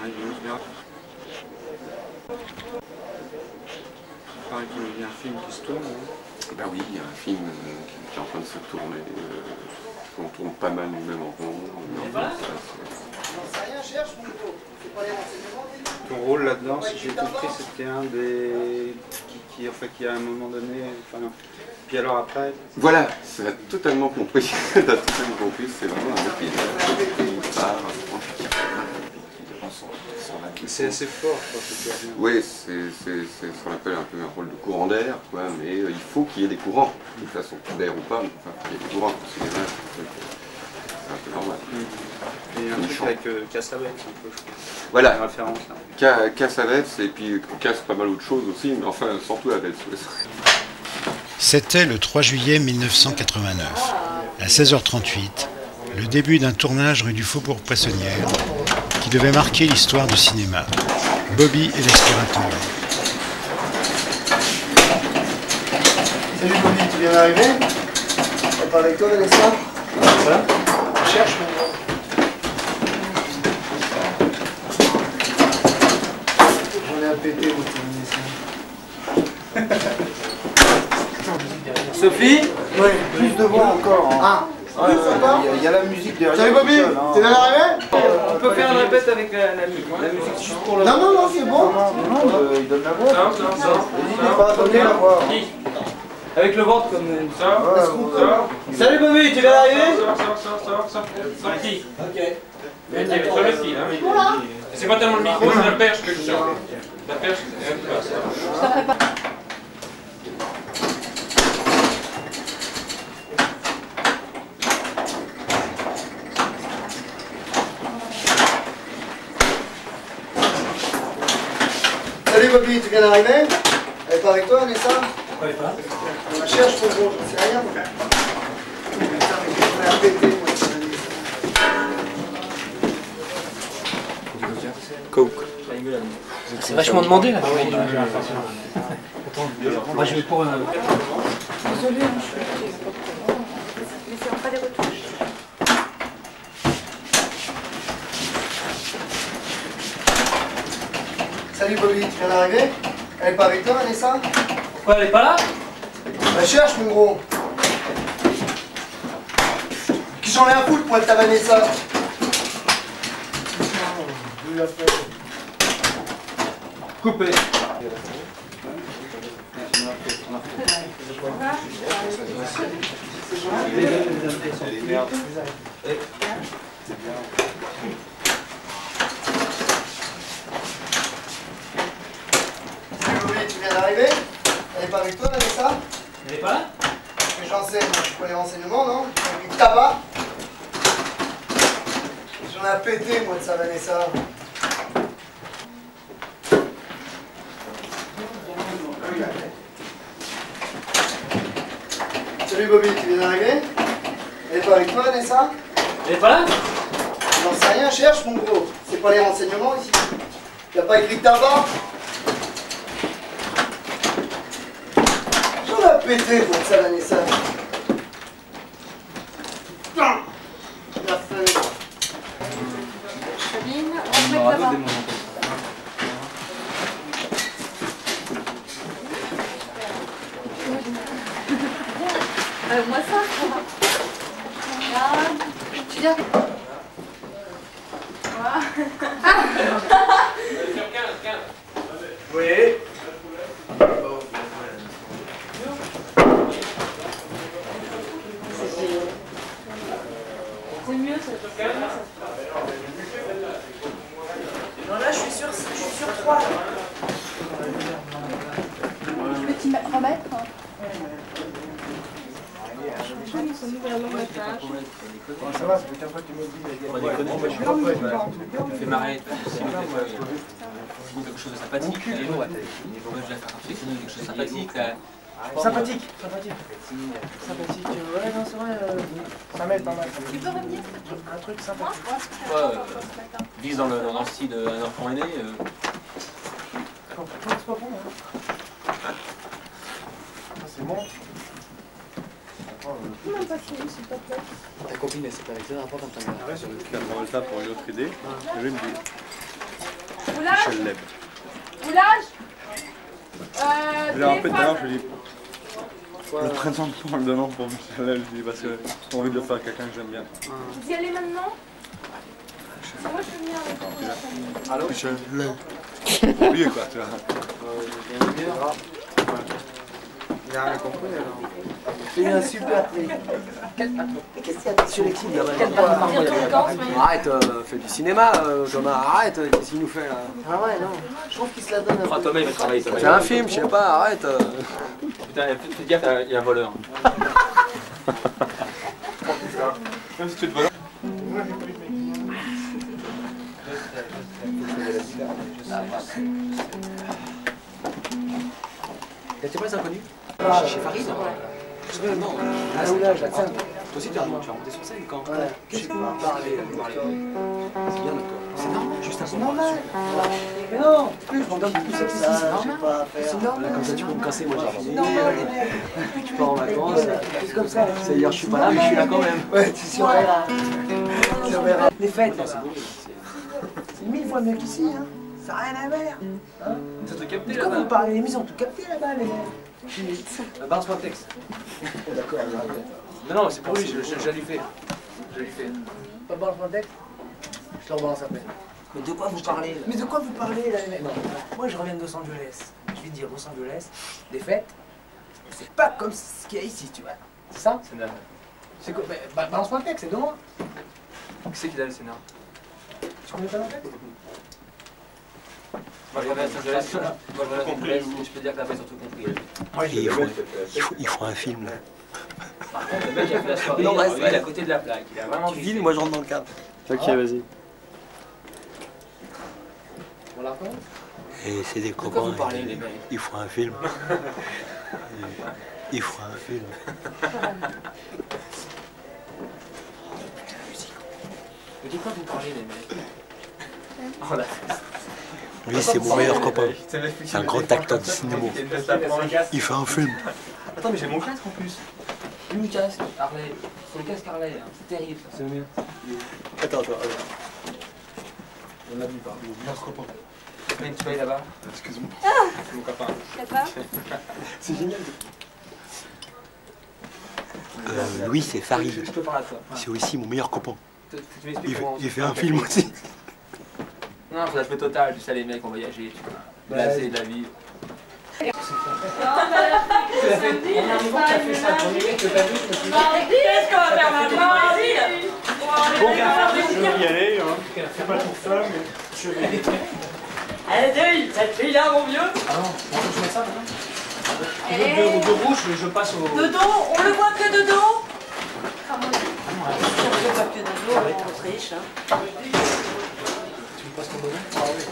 Il paraît qu'il y a un film qui se tourne. Ben oui, il y a un film qui est en train de se tourner. On tourne pas mal nous-mêmes en rond. Ton rôle là-dedans, si j'ai compris, c'était un des qui à un moment donné. Enfin, puis alors après. Voilà, ça a totalement compris. T'as totalement compris. C'est vraiment un mec qui part, c'est assez fort, quoi. Oui, c'est ce qu'on appelle un peu un rôle de courant d'air, quoi. Mais il faut qu'il y ait des courants, de toute façon, d'air ou pas, mais enfin, il y a des courants. C'est un peu normal. Et un truc avec Cassavetes, un peu, je crois. Voilà. Une référence, là. Cassavetes, et puis Casse pas mal autre chose aussi, mais enfin, surtout avec. C'était le 3 juillet 1989, à 16h38, le début d'un tournage rue du Faubourg-Poissonnière qui devait marquer l'histoire du cinéma. Bobby et l'explorateur. Salut Bobby, tu viens d'arriver? On parle avec toi, Vanessa? Voilà. Je cherche mon gars. J'en ai à péter, moi, Vanessa. Sophie? Oui, plus de voix encore. Hein. Ah, il y a la musique derrière. Salut Bobby, t'es bien arrivé? On peut faire une répète avec la musique juste pour le... Non, non, non, c'est bon. Non, il donne la voix. Non. N'hésitez pas à donner la voix. Avec le ventre comme ça. Ouais, Salut Bobby, tu viens d'arriver? Sorti. Ok. Mais sur le fil, hein. C'est pas tellement le micro, c'est la perche que je sors. La perche, c'est un peu ça. Salut Bobby, tu viens d'arriver? Elle est pas avec toi, Vanessa? Ouais, pas. On la cherche, mon gros, j'en sais rien. Putain, mais j'en ai à péter, moi, Coke. C'est vachement demandé là. Moi je vais pour un... Désolée, mais c'est pas des retouches. Salut Bobby, tu viens d'arriver? Elle est pas avec toi, Vanessa? Pourquoi elle est pas là? On la cherche, mon gros. Qui j'en ai à foutre, moi, de ta Vanessa? Coupé. Salut Bobby, tu viens d'arriver? Elle est pas avec toi, Vanessa? Elle est pas là? Qu'est-ce que j'en sais, moi, je suis pas les renseignements, non? Avec du tabac? J'en ai à péter, moi, de sa Vanessa. Salut Bobby, tu viens d'arriver? Elle est pas avec toi, Vanessa? Elle est pas là? J'en sais rien, cherche, mon gros. C'est pas les renseignements ici. Y'a pas écrit tabac? J'en ai à péter, moi, de sa Vanessa. Putain! La feuille. Sabine, on va mettre là-bas. Moi ça, regarde. Tu viens. Sur 15. Oui. C'est mieux ça. Non, là, je suis sur 3. Tu peux t'y remettre? Ils sont mis à long métrage. Ça va, ça fait 15 fois que tu me dis. Ça fait marrer. Quelque chose de sympathique. Moi, je vais faire un truc, c'est quelque chose de sympathique. Sympathique. Sympathique, ouais, non, c'est vrai. Ça m'aide pas mal. Tu peux revenir? Un truc sympathique. Vise dans le style d'un enfant aîné. C'est pas bon, hein. C'est bon. Non, pas fini, s'il te plaît. Ta copine, elle s'est pas avec toi, rapport comme ta mère. Arrête, tu vas prendre le tas pour une autre idée. Je vais me dire. Michel Leb. Boulage. Là, en fait, d'ailleurs, je lui dis, le présente en le donnant pour Michel Leb, je lui dis, parce que j'ai envie de le faire à quelqu'un que j'aime bien. Vous y allez maintenant? Moi, je peux venir avec vous. Allô Michel Leb. Pour lui, quoi, tu vois. Il a rien compris, alors. C'est un super truc. Qu'est-ce qu'il y a sur l'équipe là-bas? Arrête, fais du cinéma, Thomas, arrête, qu'est-ce qu'il nous fait là? Ah ouais, non, je trouve qu'il se la donne un peu. Thomas, il va travailler. C'est un film, je sais pas, arrête. Putain, fais gaffe, il y a un voleur. Même si tu te voles. T'es pas inconnu? Chez Farid? Non, à Soulage, là, toi aussi tu as remonté sur scène quand? Qu'est-ce que vous parlez? C'est bien d'accord. C'est normal, juste un son. Normal. Mais non, plus, je donne plus sexy, c'est normal. C'est normal. Comme ça tu peux me casser, moi j'ai normal. Tu pars en vacances, c'est comme ça. C'est hier je suis pas là, mais je suis là quand même. Ouais, tu surveilleras. Les fêtes, là, c'est beau. C'est 1000 fois mieux qu'ici, hein. Ça n'a rien à voir. Hein? Ça te capté Comment là-bas? vous parlez? Les mises ont tout capté là-bas, les mecs. Balance-moi le texte. D'accord, Non, c'est pour lui, je lui fais. Je lui fais. Pas balance-moi le texte? Je te rebalance après. Mais de quoi vous parlez là? Mais de quoi vous parlez là, les mecs? Moi, je reviens de Los Angeles. Je vais te dire, Los Angeles, les fêtes, c'est pas comme ce qu'il y a ici, tu vois. C'est ça? C'est naze. C'est quoi? Balance-moi le texte, c'est de moi. Qui c'est qui a le scénar? Tu connais pas le texte? Moi je reviens à Los Angeles. Moi je reviens à Los Angeles. Je peux dire que t'as pas surtout compris. Il faut un film. Par contre, le mec qui a fait la soirée, Non, il est à côté de la plaque. Il a vraiment Tu files, moi je rentre dans le cadre. Ok, vas-y. On la raconte? Et c'est des De quoi copains. vous parlez, les mecs? Il faut un film. Il faut un film. Mais de quoi vous parlez, les mecs? Oh la Lui, c'est mon meilleur copain. C'est un grand acteur de cinéma. Il fait un film. Attends, mais j'ai mon casque en plus. Où le casque, Harley? C'est le casque Harley, hein. C'est terrible. C'est le mien. Attends. On a vu pas. Tu vas aller là-bas? Excuse-moi. C'est mon copain. C'est génial. Lui, c'est Farid. Je peux parler à toi. C'est aussi mon meilleur copain. Tu m'expliques comment Il fait un film aussi. Non, faut l'aspect total, tu sais, les mecs ont voyagé, tu vois. Blasé de la vie. Non, mais On arrive à fait ça, le premier mec que t'as vu, je me suis dit. qu'est-ce qu'on va faire maintenant? Je vais y aller, hein. C'est pas pour ça, mais je vais. Allez, cette fille-là, mon vieux. Ah non, je mets ça maintenant. Allez. De rouge, je passe au. De dos, on le voit que de dos. Ah, moi, On le voit que de dos, on triche. Hein. Tu me passes ton bonnet? Ah oui.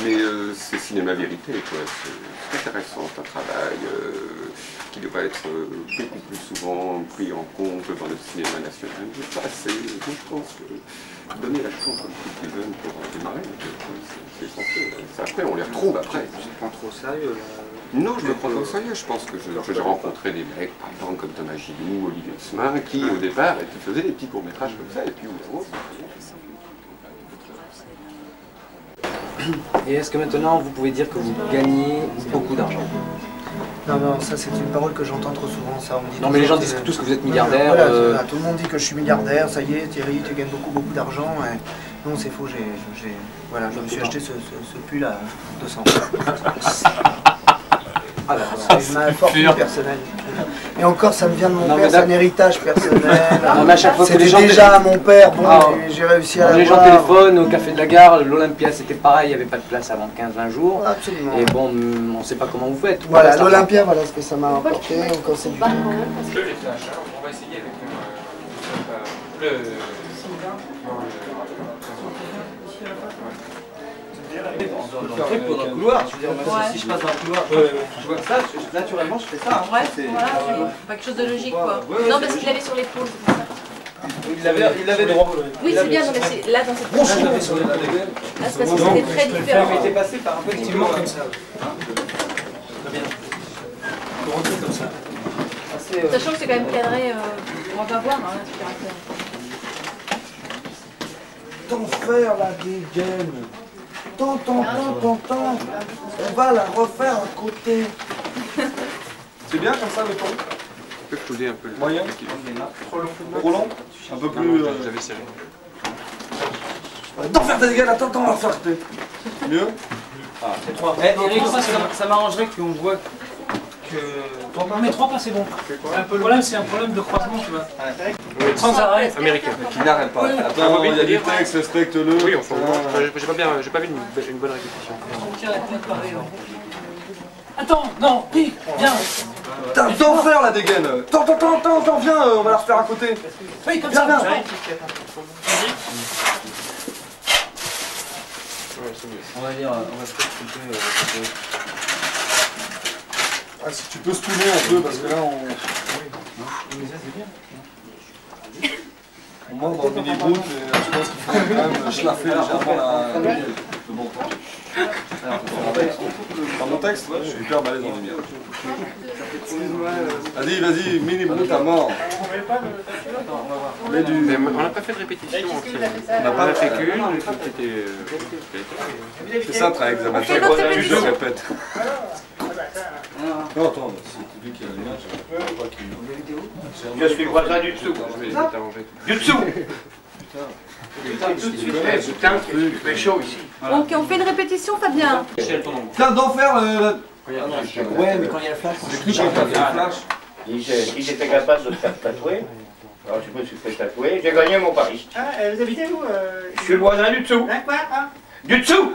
Mais c'est cinéma vérité, quoi. C'est intéressant, c'est un travail qui devrait être beaucoup plus souvent pris en compte dans le cinéma national. Pas assez. Je pense que donner la chance à un petit jeune pour démarrer, c'est essentiel. Après, on les retrouve après. Je prends trop au sérieux, là. Non, je me prends pas au sérieux. Je pense que j'ai rencontré des mecs, par exemple, comme Thomas Gilou, Olivier Smain, qui au départ faisaient des petits courts-métrages comme ça, et puis au bout Et est-ce que maintenant vous pouvez dire que vous gagnez beaucoup d'argent? Non, ça c'est une parole que j'entends trop souvent, ça. On me dit Non mais les gens toujours disent tous que vous êtes milliardaire. Voilà, tout le monde dit que je suis milliardaire, ça y est, Thierry, tu gagnes beaucoup d'argent. Non, c'est faux, voilà, je me suis acheté ce pull à 200 Ah là, c'est ma fortune personnelle. Et encore, ça me vient de mon Non, père, mais c'est un héritage personnel. Non, mais à chaque fois que C'était les gens déjà à mon père, bon, Ah, j'ai réussi à les gens l'avoir. téléphonent au café de la gare, l'Olympia c'était pareil, il n'y avait pas de place avant 15-20 jours. Absolument. Et bon, on ne sait pas comment vous faites. Voilà, l'Olympia, voilà ce que ça m'a apporté, encore c'est du Je les flash, hein. On va essayer avec le... Dans le truc, dans le couloir, je veux dire, si je passe dans le couloir, je vois ça, naturellement je fais ça. Ouais, voilà, pas quelque chose de logique quoi. Non, parce qu'il l'avait sur l'épaule, c'est pour ça. Il l'avait droit. Oui, c'est bien, non, mais c'est là dans cette position. Là, c'est parce que c'était très différent. Il était passé par un petit effectivement comme ça. Très bien. Pour rentrer comme ça. Sachant que c'est quand même cadré, on va pas voir l'aspirateur. T'en faire la dégaine. Tant. On va la refaire à côté. C'est bien comme ça le ton? On peut couler un peu. Moyen? Trop long? Un peu plus... J'avais serré. T'en faire ta dégaine, attends, on va faire côté. Mieux? Ah, c'est 3. Eric, ça m'arrangerait qu'on voit que... Non mais 3 pas c'est bon. Le problème c'est un problème de croisement, tu vois. Sans arrêt. Américain. Qui n'arrête pas. Attends, il y a du texte, respecte-le. Oui, on s'en j'ai pas vu une bonne répétition. Attends, non, oui, viens. T'en faire la dégaine. T'en, viens, on va la refaire à côté. Oui, comme ça. Viens. On va dire, on va peut-être couper. Ah, si tu peux se tourner un peu, parce que là, Mais ça c'est bien. on monte dans le mini-boot et je pense qu'il faut quand même schlaffer légèrement le bon temps. Dans mon texte, je suis hyper balèze dans les miens. Vas-y, mini-boot à mort. Mais on n'a pas fait de répétition entière. On n'a pas fait qu'une, C'est ça, travail avec Zabatek. Je le répète. Non, attends, c'est lui qui a l'image. Je suis le voisin du dessous. Du dessous. Putain, il fait chaud ici. Ok, on fait une répétition, Fabien. Tiens, d'en faire Ouais, mais quand il y a le flash, Si j'étais capable de te faire tatouer, alors je me suis fait tatouer, j'ai gagné mon pari. Vous habitez où Je suis le voisin du dessous. Quoi Du dessous.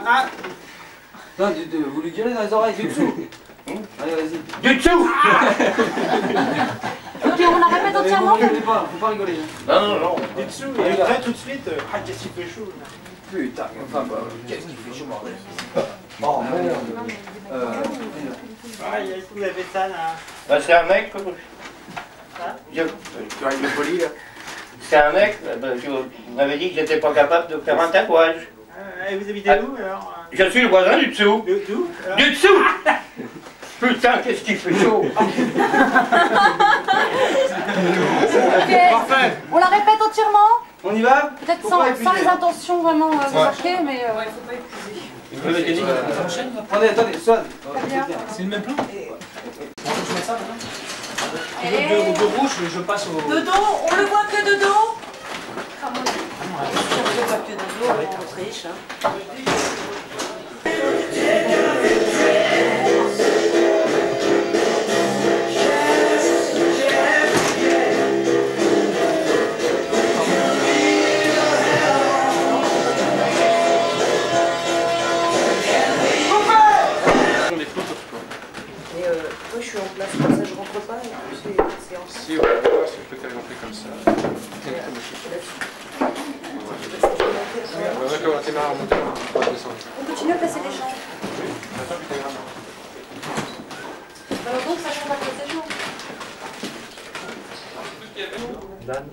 Non, vous lui direz dans les oreilles, du dessous. Allez, vas-y. Du dessous. Ok, on la répète entièrement. Faut pas rigoler. Non. Du dessous, et après tout de suite, qu'est-ce qu'il fait chaud là. Putain, enfin, qu'est-ce qu'il fait chaud, bordel. oh merde. Vous avez ça là. Bah, c'est un mec, tu arrives de poli là. C'est un mec, tu m'avais dit que j'étais pas capable de faire un tatouage. Et vous habitez où alors? Je suis le voisin du dessous. D'où? Du dessous. Putain, qu'est-ce qu'il fait chaud. Ok, on la répète entièrement. On y va? Peut-être sans les intentions vraiment marquées, mais il faut pas épuiser. Attendez, Swan. C'est le même plan? Je mets ça maintenant. Et... De rouge, je passe au... De dos, on le voit que de dos. On le voit que de dos, on triche. Moi je suis en place comme ça, je rentre pas et puis c'est en Si, ouais, je peux faire rentrer comme ça. D'accord, la caméra remonte, on va descendre. On continue à placer les gens. Oui, attends, putain, Alors donc ça change à placer les gens. Dan.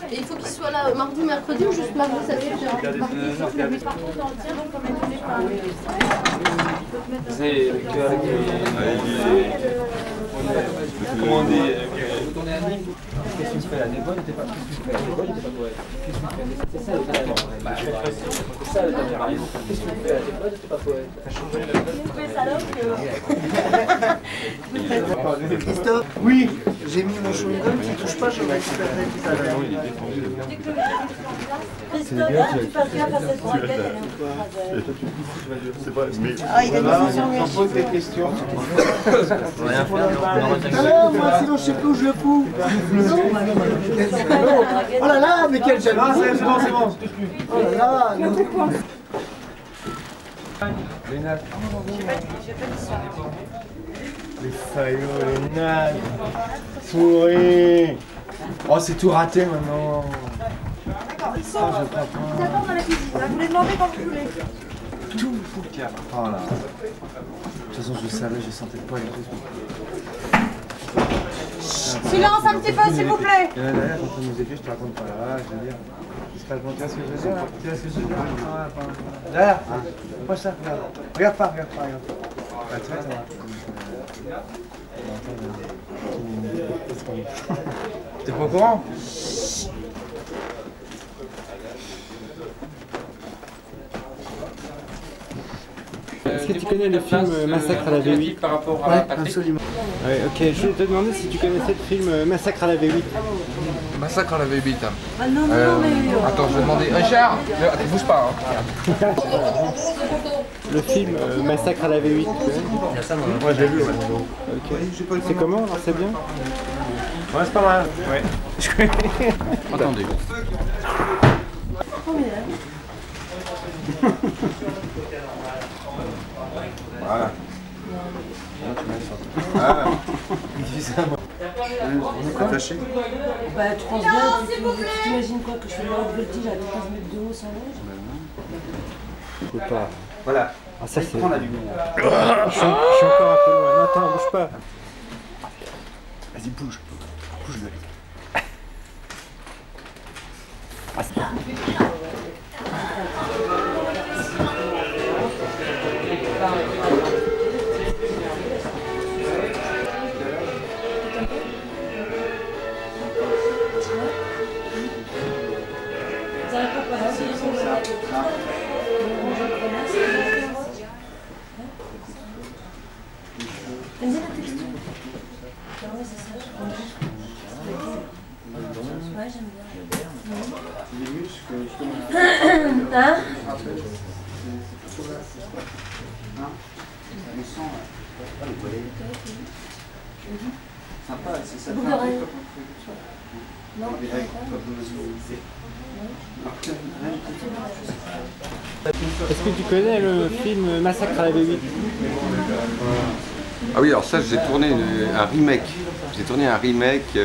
Et il faut qu'il soit là mardi, mercredi ou juste mardi, ça fait déjà mardi. Par contre, dans le tien, donc, comme elle C'est Comment on dit? vous tournez à Nîmes. Qu'est-ce que tu fais là? Des bonnes, t'es pas. Qu'est-ce que tu fais? Des bonnes, t'es pas poète. Qu'est-ce que tu fais? C'est ça le talent. C'est ça le talent. Qu'est-ce que tu fais? Des bonnes, t'es pas poète. T'as changé la bonne. Christophe, oui, j'ai mis mon chewing-gum, tu touches pas, je vais récupérer tout à l'heure. Christophe, tu passes bien à cette braquette, C'est pas... Mais... Ah, il a mis sur mes pose des questions. Rien faire. Alors, moi, sinon, je sais plus où je le fous. Oh là là, mais quel jalousie. C'est bon, Oh là là, les nattes. Les faillots, les nattes. Souris. Oh, c'est tout raté maintenant. D'accord, ils sont dans la cuisine, vous les demandez quand vous voulez. Tout le cas. Oh là. De toute façon, je savais, je sentais pas les trucs. Silence un petit peu, s'il vous plaît. Il y en a derrière, quand on nous écrit, je te raconte pas là, je veux dire. Tu vois ce que je veux dire là? Tu vois ce que je veux dire? Derrière, approche ça, regarde. Regarde pas, regarde pas, regarde pas. Bah, tu vois, ça va. T'es pas au courant? Est-ce que tu connais le film Massacre à la V8 par rapport à Ouais, absolument. Ouais, ok, je vais te demander si tu connaissais le film Massacre à la V8. Massacre à la V8. Ah non, non, mais... Attends, je vais demander. Richard, bouge pas. Hein. Le film Massacre à la V8. Moi je l'ai vu, ouais. Ok. C'est comment alors, c'est bien? Ouais, c'est pas mal. Ouais. Je connais. Attendez. Voilà. Ah, on est quoi attaché? Bah, tu penses bien, tu t'imagines quoi, que je fais le haut voltige à 15 mètres de haut sans loge? Je peux pas. Voilà. Ah, ça c'est. On a du goût. Je suis encore un peu loin. Non, attends, bouge pas. Vas-y, bouge. Bouge-le. Ah, c'est pas. T'aimes bien la texture? Ouais, c'est ça. Ouais, j'aime bien. Les muscles, justement. Hein? Le sang, le volet. Sympa, c'est ça. Non, Est-ce que tu connais le film Massacre à la V8? Ah oui, alors ça, j'ai tourné un remake. J'ai tourné un remake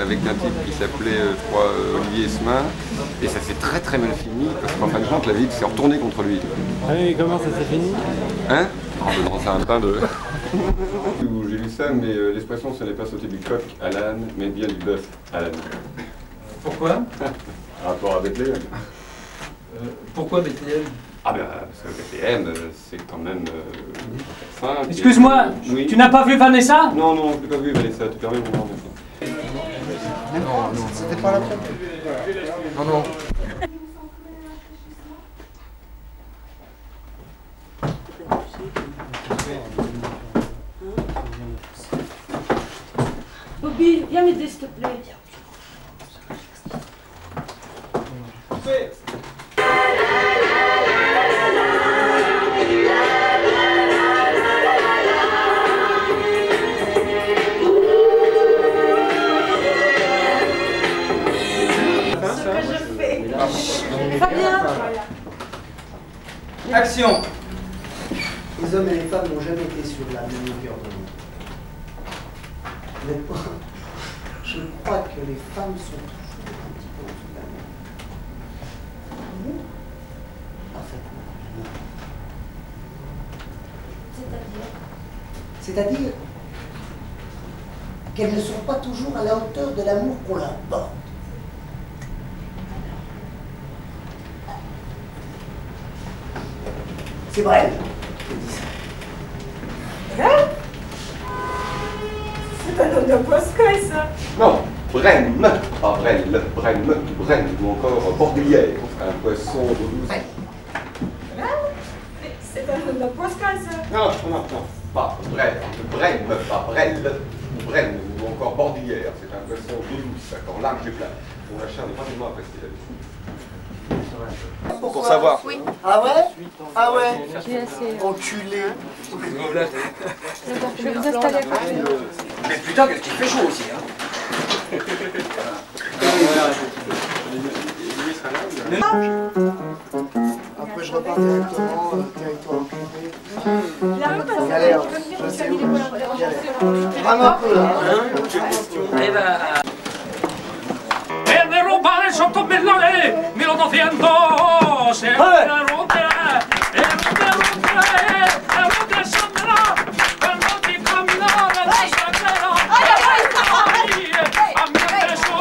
avec un type qui s'appelait, je crois, Olivier Esmin. Et ça s'est très très mal fini, parce qu'en fin de compte, la vie s'est retournée contre lui. Ah oui, comment ça s'est fini? Hein? En donnant ça un pain de... J'ai lu ça, mais l'expression, ce n'est pas sauter du coq à l'âne, mais bien du bœuf à l'âne. Pourquoi? Rapport à Bethléem. Pourquoi Bethléem? Ah ben, parce que Bethléem, c'est quand même simple. Excuse-moi, oui. Tu n'as pas vu Vanessa? Non, non, je l'ai pas vu Vanessa, tu permets mon nom maintenant. Non, non, c'était pas la peine. Non, non. Bobby, viens m'aider s'il te plaît. Action! Les hommes et les femmes n'ont jamais été sur la même longueur d'onde. Mais je crois que les femmes sont toujours un petit peu en dessous de la même. Parfaitement. C'est-à-dire qu'elles ne sont pas toujours à la hauteur de l'amour qu'on leur porte. C'est Brel qui dit ça. Hein? C'est un homme de Poscoy, ça. Non, Brenne, pas Brenne, Brenne, ou encore Bordelière, un poisson d'eau douce. Hein? C'est un homme de Poscoy, ça. Non, non, non, pas Brenne, pas Brenne, ou encore Bordelière, c'est un poisson d'eau douce, encore large et plat. Dont la chair n'est pas tellement appréciée là-dessus. Pour savoir. Oui. Ah ouais? Ah ouais? Enculé. Je vais vous installer à côté. Mais putain, qu'est-ce qu'il fait chaud aussi, hein? Après, je repars directement, territoire occupé. Galère. Je sais où. Vraiment un peu, là. Eh ben... E le rubare sotto bellone, me lo do fiando, se la rotera, e la rotera sandra, quando ti camminare la strada, a mio peso,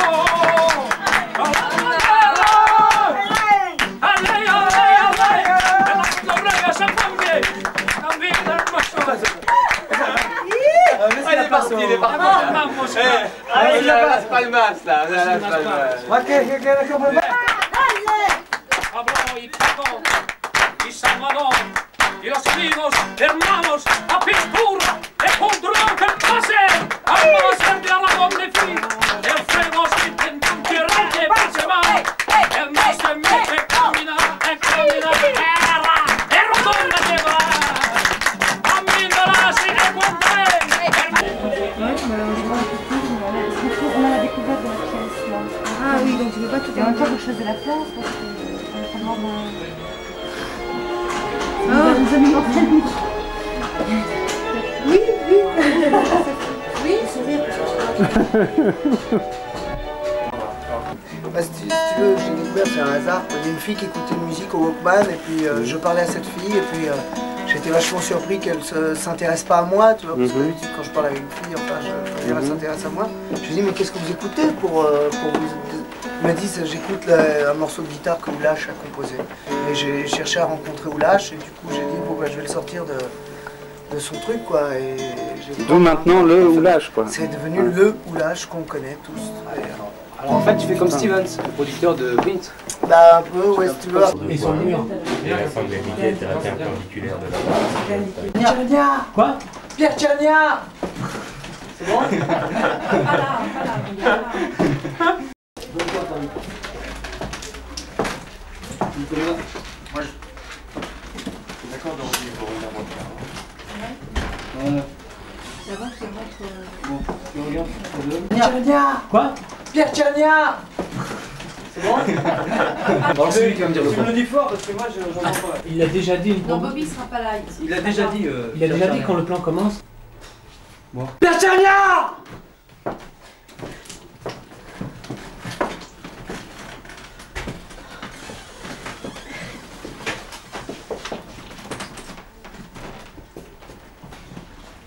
Là, c'est pas le masque, là. Là, c'est pas le masque. Ok, d'accord. Habló y pagó y Salvador y los amigos, hermanos, a pintura, el control que pase, vamos a hacer de Aragón de fin, el fuego se intenta enterrar de Barcelona, el no se mete, camina, guerra, el rotón de lleva, camina, se encuentra. On a la découverte de la pièce là. Ah oui, donc tu veux pas tout faire encore quelque chose de la place parce que va falloir nous améliorer tellement. Oui, oui. Oui, c'est Bah, si tu veux, j'ai découvert, c'est un hasard. Il y a une fille qui écoutait une musique au Walkman et puis je parlais à cette fille et puis j'étais vachement surpris qu'elle ne s'intéresse pas à moi, tu vois, parce que d'habitude quand je parle avec une fille, enfin, elle s'intéresse à moi. Je lui ai dit, mais qu'est-ce que vous écoutez pour vous... Elle m'a dit, j'écoute un morceau de guitare que Oulash a composé. Et j'ai cherché à rencontrer Oulash et du coup j'ai dit, bon bah je vais le sortir de son truc quoi. D'où maintenant le Oulash quoi. C'est devenu le Oulash qu'on connaît tous. Alors en fait, tu fais comme Stevens, le producteur de Prince. Bah un peu, ouais, si tu veux. Et son mur. Et la sanguinité était perpendiculaire de la Pierre Tchernia. Quoi? Pierre Tchernia. C'est bon? Moi je... D'accord, donc il faut revenir voir Pierre. D'abord, tu rentres... Bon, tu regardes. Pierre Tchernia. Quoi? Pierre Tchernia. C'est bon? Alors c'est lui qui va me dire le Tu me le dis fort parce que moi j'en entends pas. Il l'a déjà dit. Non, Bobby sera pas là. Il a déjà dit. Il a déjà dit quand le plan commence. Bon. Pierre Tchernia.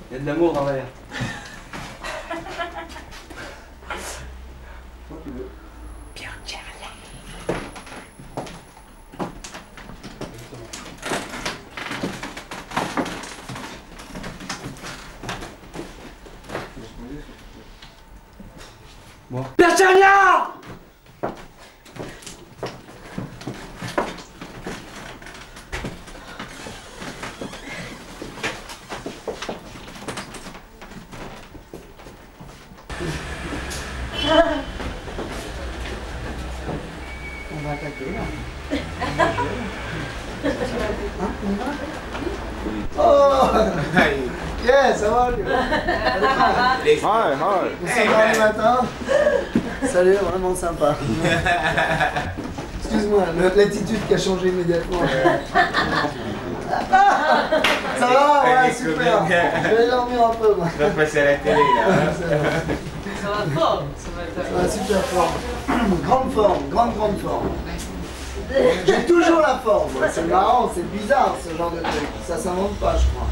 Il y a de l'amour dans l'air. Pierre Tchernia. Bon. Pierre Tchernia. On va attaquer là. Oh yes, ça va lui. Hi, hi. On se voit le matin. Salut, vraiment sympa. Excuse-moi, l'attitude qui a changé immédiatement. Ça va, ouais, super. Je vais dormir un peu moi. Tu vas passer à la télé là. Ça va fort. Ça va super fort. Grande forme, grande forme. J'ai toujours la forme. C'est marrant, c'est bizarre ce genre de truc. Ça s'invente pas, je crois.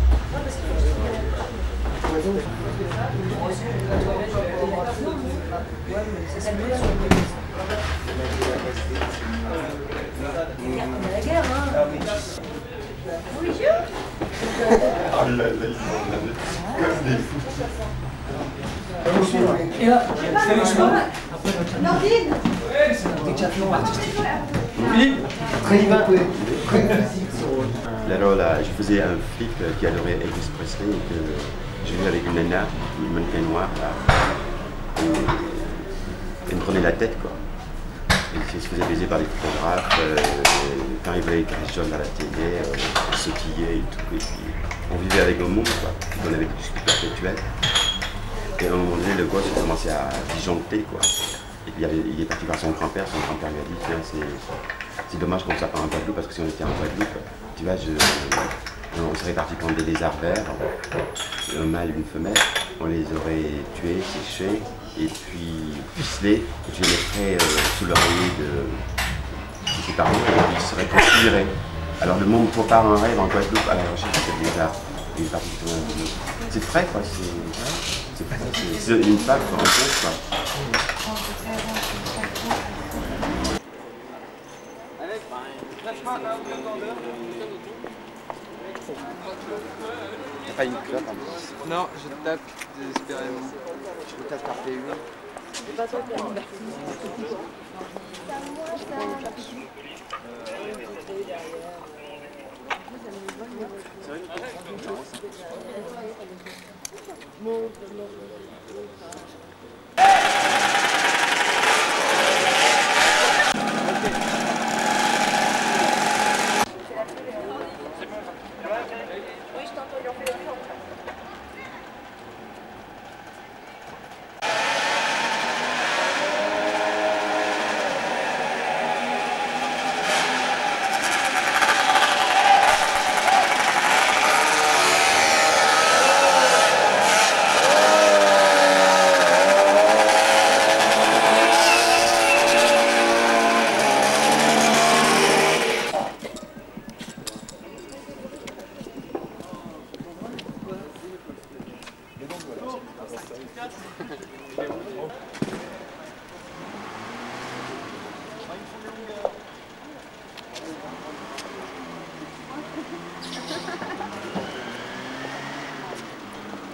La guerre, hein. Oui, Ah là là, ils sont comme des fous. Et là, salut, je m'en Nordine. Philippe. Alors là, je faisais un flic qui adorait Elvis Presley et que j'ai vu avec une nana, une mannequin noire là. Elle me prenait la tête quoi. Et se faisait baiser par les photographes. Quand il voyait Chris John à la télé, il sautillait et tout. Et puis on vivait avec un monde quoi. On avait des discussions perpétuelles. Et à un moment donné, le gosse a commencé à disjoncter quoi. Et puis il est parti voir son grand-père lui a dit tiens, c'est dommage qu'on ne soit pas en Guadeloupe parce que si on était en Guadeloupe, tu vois, on serait parti prendre des lézards verts, un mâle et une femelle, on les aurait tués, séchés, et puis ficelés, et tu les mettrais sous l'oreiller de tes parents, et puis ils seraient considérés. Alors le monde prépare un rêve en Guadeloupe à la recherche de ces lézards. Il est parti sur un... C'est frais quoi, c'est une vague en fait quoi. T'as pas une clope en plus? Non, je tape désespérément. Je peux t'attraper une. C'est pas toi qui as mis. Oui, je t'entends, ils ont fait le plan.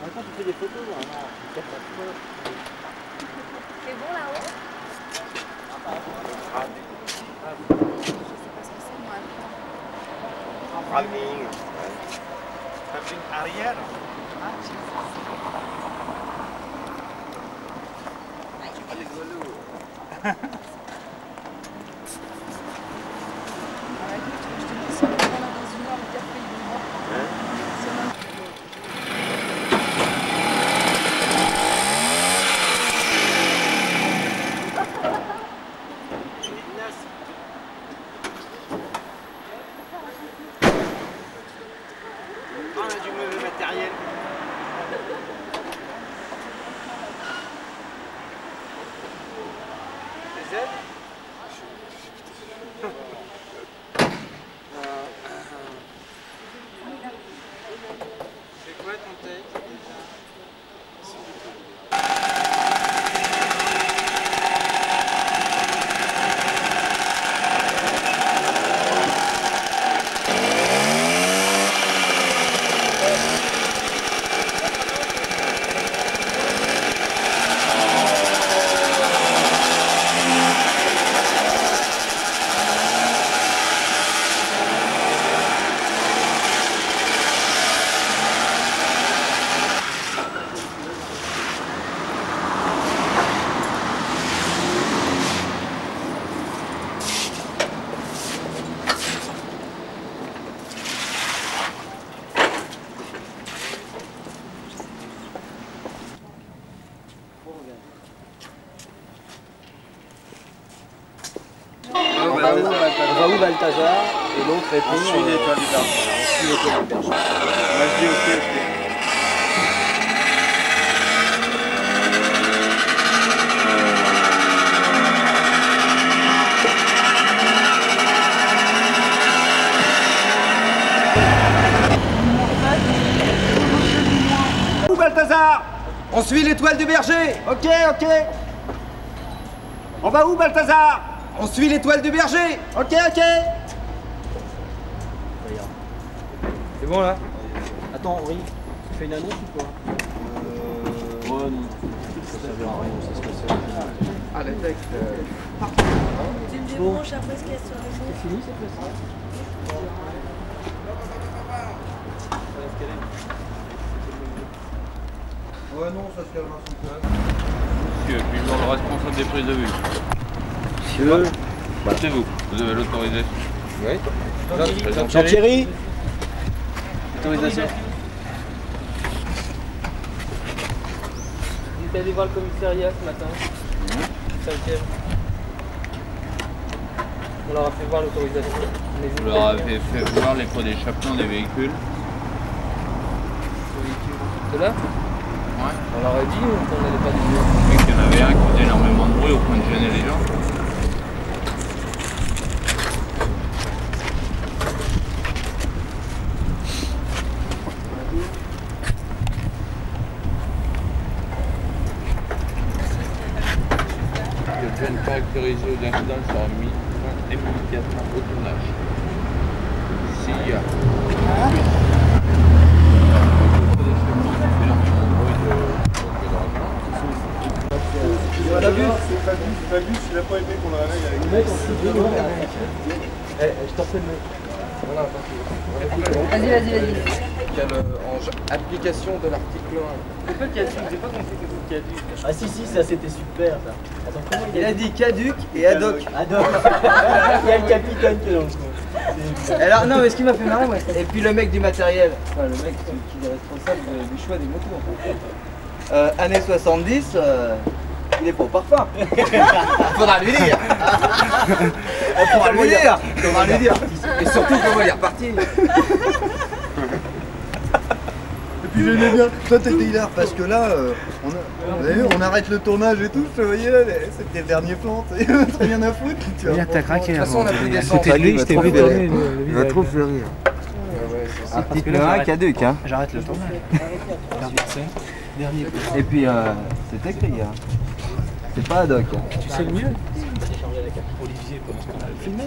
Attends, tu fais des photos là. C'est bon là-haut? Travelling. Travelling arrière. On a du mauvais matériel. Les aides? C'est quoi ton take déjà? On va où Balthazar? Et l'autre répond. On suit l'étoile du berger. On suit l'étoile du berger. Moi je dis ok, ok. Où Balthazar? On suit l'étoile du berger. Ok, ok. On va où Balthazar? On suit l'étoile du berger. Ok, ok. C'est bon là? Attends, Henri, tu fais une annonce ou quoi? Ouais, non. Ça servira à rien, ça se passe. Ah, les textes. Tu me débranches après ce qu'il y a sur le fond. C'est fini cette fois-ci? Ouais, non, ça se calmera son peu. Monsieur, puis le responsable des prises de vue. Monsieur, C'est vous, vous avez l'autorisation. Oui. Jean-Thierry. Autorisation. J'étais allé voir le commissariat ce matin. 5e. On leur a fait voir l'autorisation. Vous leur avez fait voir les pots d'échappement des véhicules. C'est là? Ouais. On leur a dit qu'on n'allait pas dire. Et qu'il y en avait un qui faisait énormément de bruit au point de gêner les gens. Le jeune caractérisé aux incidents sera mis fin immédiatement au tournage. S'il y a Vas-y, vas-y, vas-y. Application de l'article 1. C'est pas caduc, j'ai pas compris que c'était caduc. Ah si, ça c'était super ça. Attends, comment il a dit caduc et ad hoc. Ad hoc. Il y a le capitaine qui est dans le coup. Alors non mais ce qui m'a fait marrer moi, et puis le mec du matériel, enfin, le mec qui est responsable du choix des motos en fait. Années 70, il est pas au parfum. Faudra lui dire. Faudra lui dire. Et surtout comment il est reparti. Et puis j'aimais bien, toi t'étais hilar parce que là, on arrête le tournage et tout, je te voyais là, c'était le dernier plan, tu sais, très rien à foutre. Tu vois, t'as craqué. De toute façon on a pris des sens. Je t'ai vu tourner. Il va trop faire rire. Ah, petite main, caduc hein. J'arrête le tournage. Et puis c'est écrit hein. C'est pas ad hoc. Tu sais le mieux. Olivier, comment on a filmé?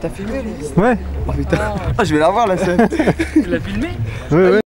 T'as filmé Olivier? Ouais. Oh putain. Ah je vais la voir la scène. Tu l'as filmé? Ouais.